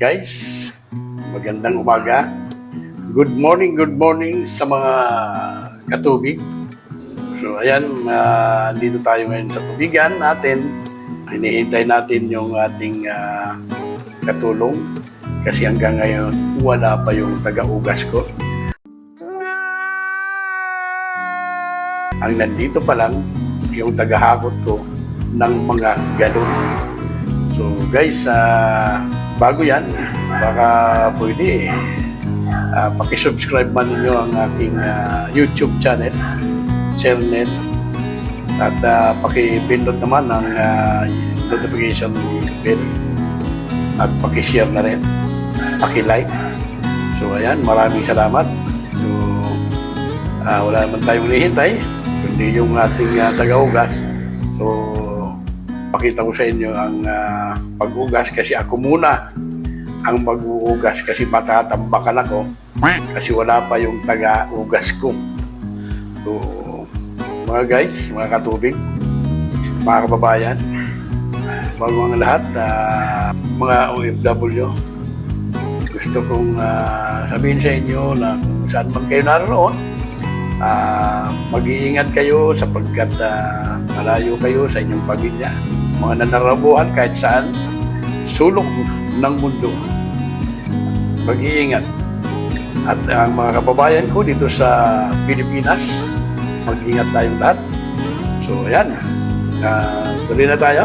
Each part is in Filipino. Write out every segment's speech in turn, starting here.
Guys, magandang umaga. Good morning sa mga katubig. So ayan, dito tayo ngayon sa tubigan natin. Hinihintay natin yung ating katulong kasi hanggang ngayon wala pa yung taga-ugas ko. Ang nandito pa lang yung taga-hakot ko ng mga galon. So guys, bago yan, baka pwede pakisubscribe man ninyo ang aking YouTube channel, Chernel, at pakipindot naman ang notification bell at pakishare na rin, pakilike. So ayan, maraming salamat. So wala naman tayong hinihintay, kundi yung ating taga-ugas. So pakita ko sa inyo ang pag-ugas kasi ako muna ang mag-uugas kasi matatambakan ako kasi wala pa yung taga-ugas ko. So mga guys, mga katubig, mga kababayan, bago ang lahat, mga OFW, gusto kong sabihin sa inyo na kung saan man kayo naroon, mag-iingat kayo sapagkat malayo kayo sa inyong pamilya, mga nanarabuhan kahit saan sulok ng mundo. Mag-iingat. At ang mga kababayan ko dito sa Pilipinas, mag-ingat tayong lahat. So ayan, tuloy na tayo.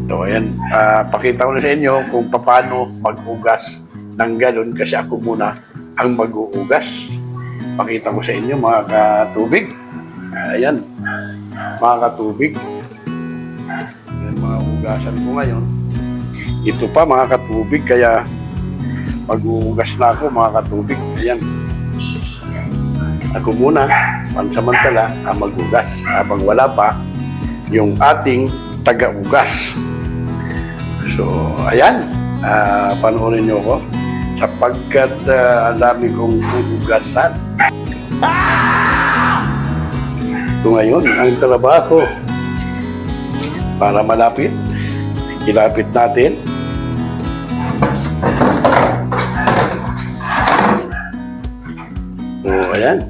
So ayan, pakita ko na sa inyo kung paano mag-ugas ng galon kasi ako muna ang mag-uugas. Pakita ko sa inyo mga katubig. Ayan, mga katubig. Ayan, mga ugasan ko ngayon. Ito pa mga katubig, kaya mag-uugas na ako mga katubig. Ayan. Ako muna, pansamantala, ang mag-ugas. Habang wala pa yung ating taga-ugas. So, ayan. Panoorin nyo ako sapagkat ang dami kong ugasan. Ito ngayon, ang trabaho para malapit, ilapit natin. So, ayan.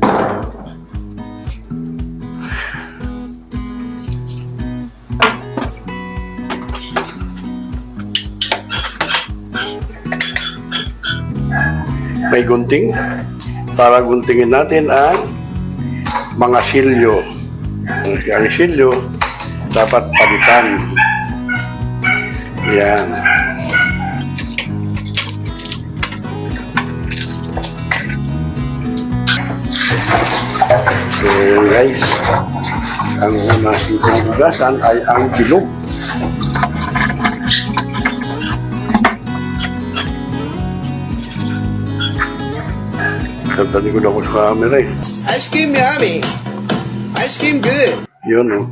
May gunting para guntingin natin ang mga silyo. Ang silyo dapat palitan. Yan. So guys, ang una itong ugasan ay ang bilog. Talikod ako sa camera eh. Ice cream yummy. Ice cream good. Yun o.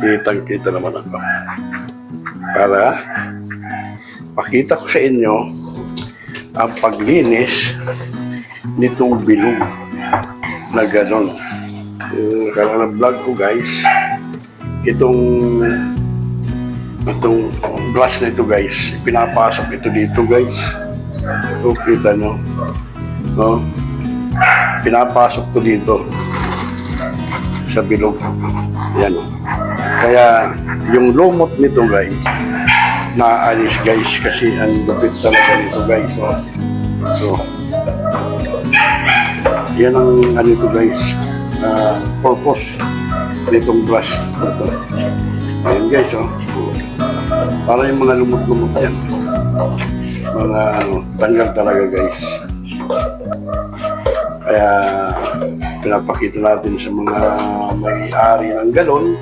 Kitang-kita naman ako. Para pakita ko sa inyo ang paglinis nitong bilog na ganon. Kaya na vlog ko guys, itong glass na ito guys, pinapasok ito dito guys. So, kita nyo. No? Pinapasok ko dito sa bilog. Yan. Kaya yung lumot nito guys, naalis guys kasi ang lupit talaga nito guys. So yan ang ano ito guys, purpose nitong brush. Ayan guys, para yung mga lumot-lumot yan, mga tanggal talaga guys. Kaya pinapakita natin sa mga may-ari ng galon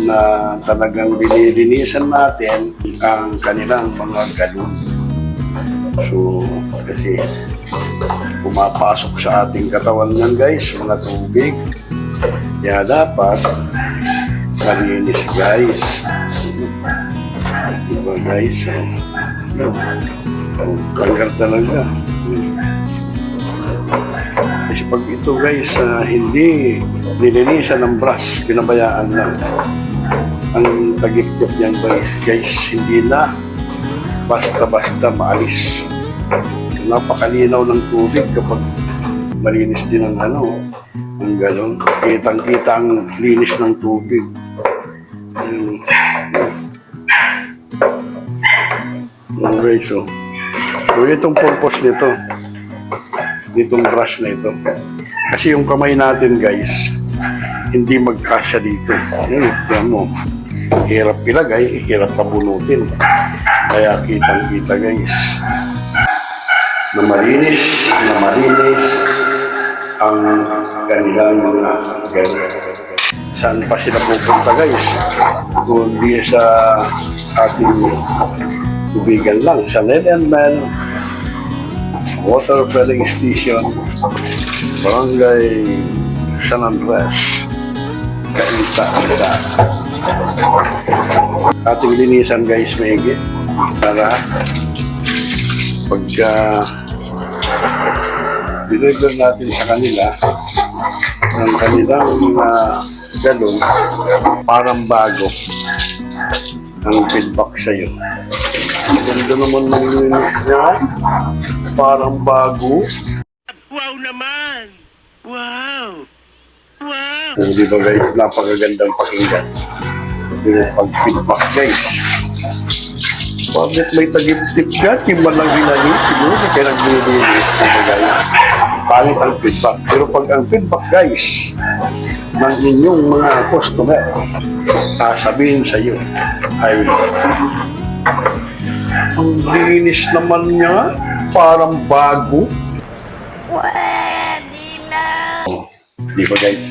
na talagang binilinisan natin ang kanilang mga galon. So, kasi pumapasok sa ating katawan yan guys, mga tubig. Kaya dapat malinis guys. Diba guys? Tanggal talaga. Kasi pag ito guys, hindi nilinisan ng brush, pinabayaan lang. Ang tagikdok niyan guys, hindi na basta-basta maalis. Napakalinaw ng tubig kapag malinis din ang ang galon. Kitang-kita ang linis ng tubig. Okay, so itong purpose nito, itong brush na ito. Kasi yung kamay natin, guys, hindi magkasya dito. Yan mo. Hirap ilagay, hirap pabunutin. Kaya kitang-kita, guys, na malinis ang kanilang mga ganyan. Saan pa sila pupunta, guys? Kundi sa ating tubigan lang. Sa Netherlands Water Filling Station, Barangay San Andres, Cainta, Rizal. Ating linisan, guys, maigi para pagka deliver natin sa kanila ang kanilang galon, parang bago ang feedback sa'yo. Ganda naman ng linis niya, parang bago. Wow naman! Wow! Wow! Di ba, guys, napakagandang pakinggan yung pag-feedback, guys. Bakit may tagip-tip ka? Timba lang ginagit, siguro kaya naglilinis. Guys, pangit ang feedback. Pero pag ang feedback, guys, ng inyong mga customer, sabihin sa iyo, ay, ang linis naman niya, parang bago. Pwede na! Di ba, guys?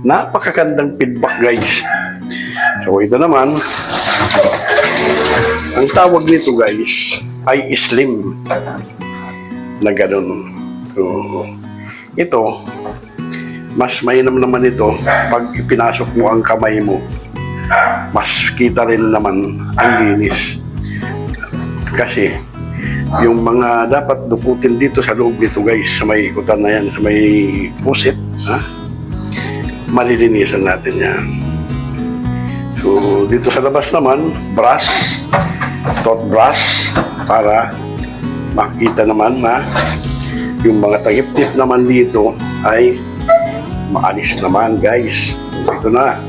Napakagandang feedback, guys. So, ito naman, ang tawag nito, guys, ay slim na ganun. So, ito, mas mainam naman ito pag ipinasok mo ang kamay mo. Mas kita rin naman ang linis. Kasi, yung mga dapat duputin dito sa loob nito, guys, sa may ikutan na yan, sa may pusit, malilinisan natin yan. So, dito sa labas naman, brush, toothbrush, para makita naman na yung mga tagip-tip naman dito ay maalis naman, guys. Ito na.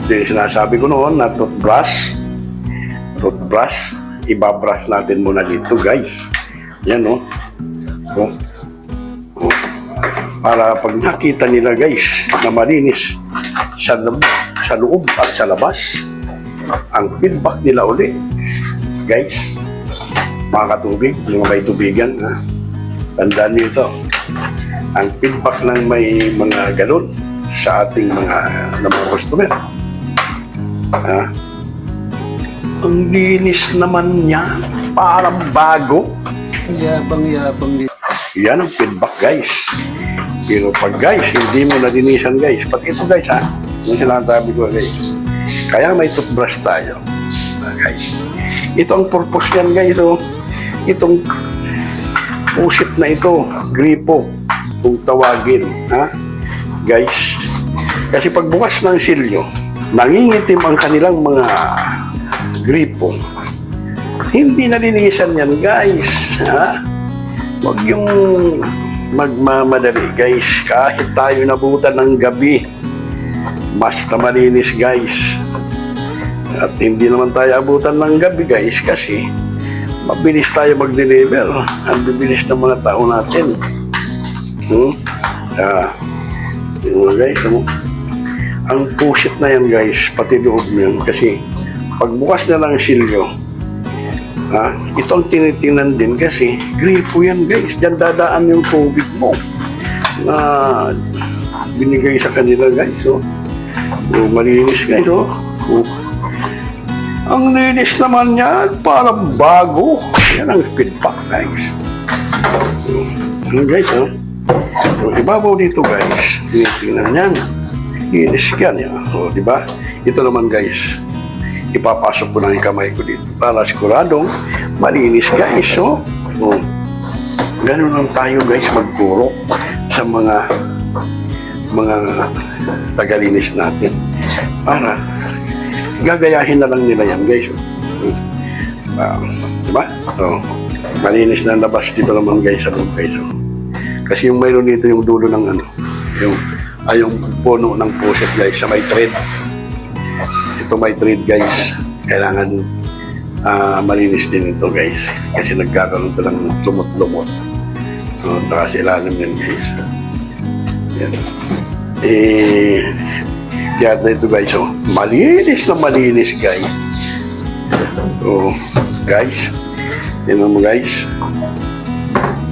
Ito yung sinasabi ko noon na toothbrush, ibabrush natin muna dito, guys. Yan, no? So, para pag nakita nila, guys, na malinis sa loob at sa labas, ang feedback nila uli, guys, mga katubig, mga may tubigan, tandaan niyo ito, ang feedback ng may mga galon sa ating mga customer. Ang linis naman niya, parang bago. Yabang-yabang din. Yan ang feedback, guys. Pero pag, guys, hindi mo nalinisan, guys, pati ito, guys, yung sinasabi ko, guys, kaya may toothbrush tayo, guys. Ito ang purpose yan, guys. Itong pusit na ito, gripo, kung tawagin, guys. Kasi pagbukas ng silyo, nangingitim ang kanilang mga gripo. Hindi nalinisan yan, guys. Huwag yung magmamadali, guys. Kahit tayo nabutan ng gabi, basta malinis, guys. At hindi naman tayo abutan ng gabi, guys, kasi mabilis tayo mag-deliver. Ang bibilis ng mga tao natin. Guys, ang pusit na yan, guys, pati loob mo yan. Kasi pagbukas na lang silyo, ito ang tinitingnan din kasi gripo yan, guys. Diyan dadaan yung tubig mo na binigay sa kanila, guys. So, malinis, guys. Ang linis naman yan, parang bago. Yan ang feedback, guys. Guys, so, ibabaw dito, guys. Tinitingnan yan. Linis yan. O, diba? Ito naman, guys. Ipapasok ko na yung kamay ko dito para siguradong malinis, guys. So, ganun lang tayo, guys, magturo sa mga tagalinis natin para gagayahin na lang nila yan, guys. Diba? So, malinis na ang labas dito naman guys sa loob guys. So, kasi yung mayroon dito yung dulo ng ano, yung puno ng puset guys sa may thread. Ito may thread guys. Kailangan malinis din ito guys. Kasi nagkakaroon ito ng lumot-lumot. So, saka sa ilalim yan guys. Yan. Kaya ito guys, so, malinis na malinis guys. So, guys, yun mo guys.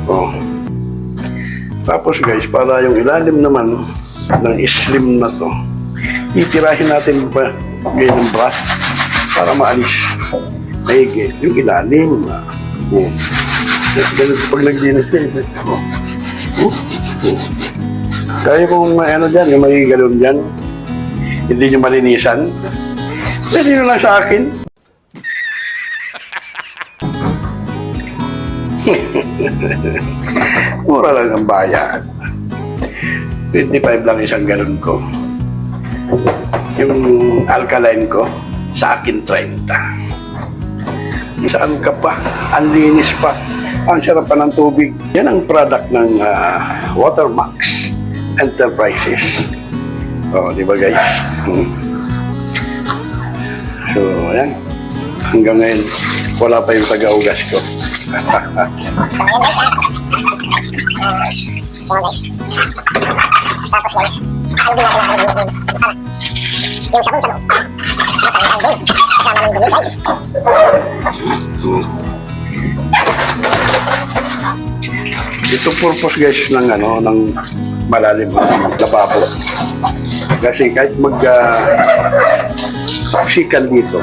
Oh. Tapos guys, para yung ilalim naman ng slim na to, itirahin natin pa ngayon ng brush para maalis maigi yung ilalim. Oh. Ganun pag naglinis kayo. Oh. Oh. Oh. Kaya kung may ano dyan, yung may galon dyan, hindi nyo malinisan, pwede nyo lang sa akin. Mura lang ang bayad. 25 lang isang galon ko. Yung alkaline ko, sa akin 30. Saan ka pa? Ang linis pa. Ang sarap pa ng tubig. Yan ang product ng Watermax Enterprises. Oh, di ba guys? So, ayan. Hanggang ngayon, wala pa yung taga-ugas ko. Ito purpose guys ng ano, ng malalim ang lababo. Kasi kahit saksikan dito,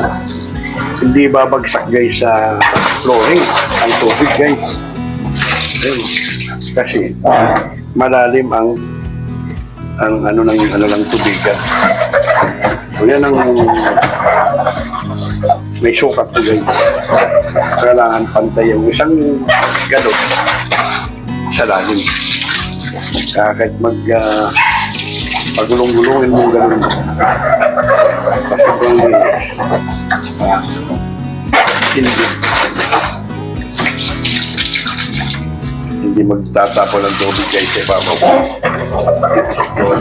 hindi babagsak guys sa flooring ang tubig guys. Ayun. Kasi malalim ang ano ng tubigan. So yan ang may sukat to guys. Kailangan pantay yung isang galon sa lalim. Kaya kahit pagulong-gulungin mo ganun. Hindi magtatapo ng tubig guys sa ibabaw.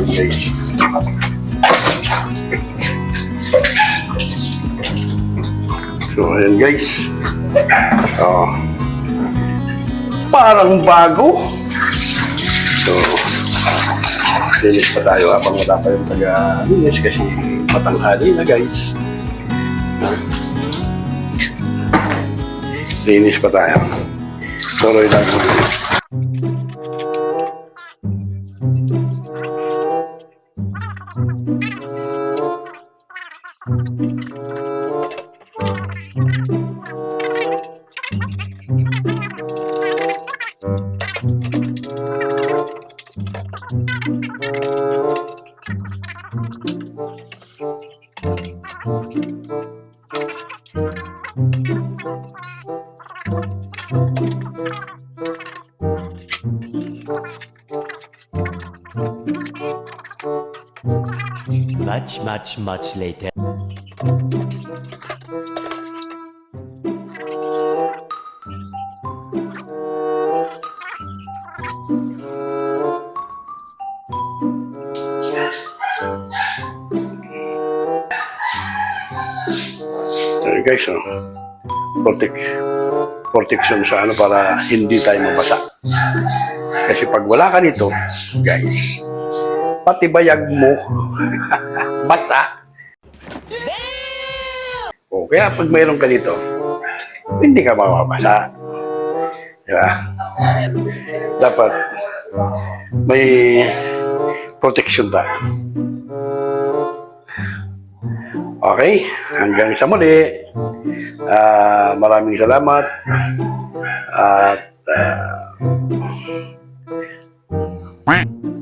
Guys. So ayan guys. Parang bago. So linis pa tayo habang wala pa yung taga-linis kasi matanghali na guys. Linis pa tayo. Tuloy lang. Much later. So guys, protection sa ano para hindi tayo mabasa. Kasi pag wala ka nito, guys, pati bayag mo basa. O kaya pag mayroon ka dito, hindi ka mababasa. Diba? Dapat may protection tayo. Okay, hanggang sa muli. Maraming salamat. At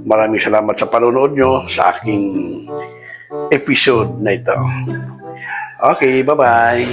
maraming salamat sa panonood nyo sa aking episode na ito. Okay, bye-bye.